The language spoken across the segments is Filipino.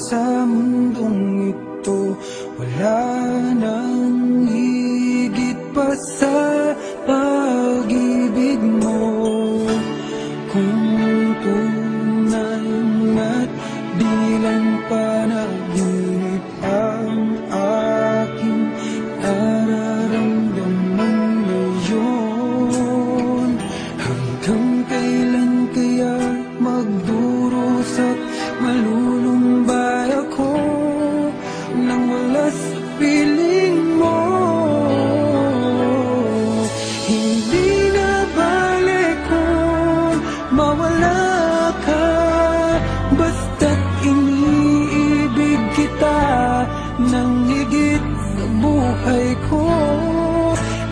sa mundong ito, wala nang higit pa sa pag-ibig mo. Kung tunay at bilang panaginip ang aking nararamdaman ngayon, hanggang kailan kaya magdurusa at malulumbay ako nang wala sa piling mo? Hindi na balik kung mawala ka, basta't iniibig kita nang higit sa buhay ko.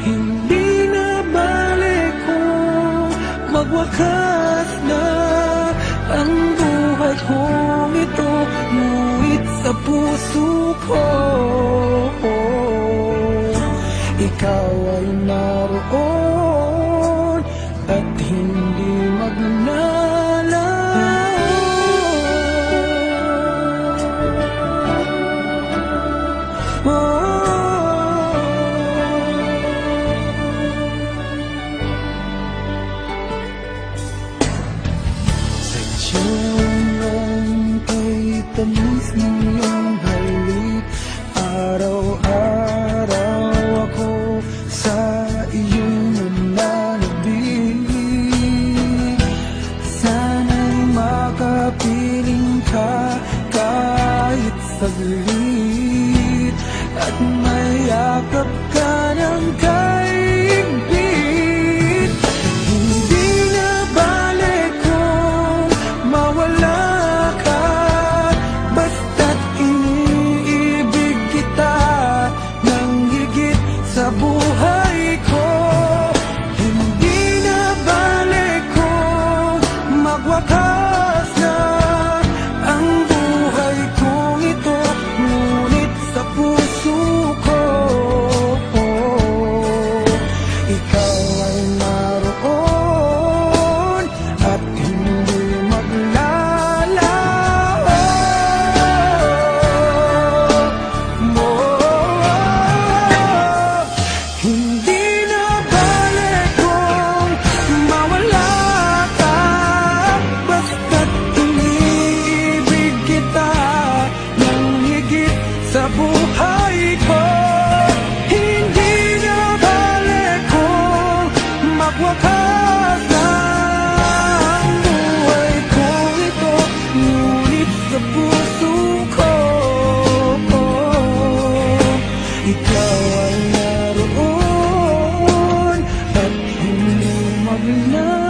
Hindi na balik kung magwakas na ang buhay kong ito, ngunit sa puso ko ikaw ay naroon at hindi magnalaw. Sadyang kay tamis ng iyong halik, araw-araw ako sa iyong nananabik. Sana'y makapiling ka kahit saglit, at mayakap ka ng kaibig. Hindi na balik kung mawala ka, basta't iniibig kita nang higit sa buhay ko. Hindi na balik kung magwakas na ang buhay kong ito, ngunit sa puso ko ikaw ay naroon at hindi maglalaho. Hindi na balik kung mawala ka, basta't iniibig kita nang higit sa buhay ko. Hindi na balik kung magwakas na ang buhay kong ito, ngunit sa puso ko ikaw ay naroon at hindi maglalaho.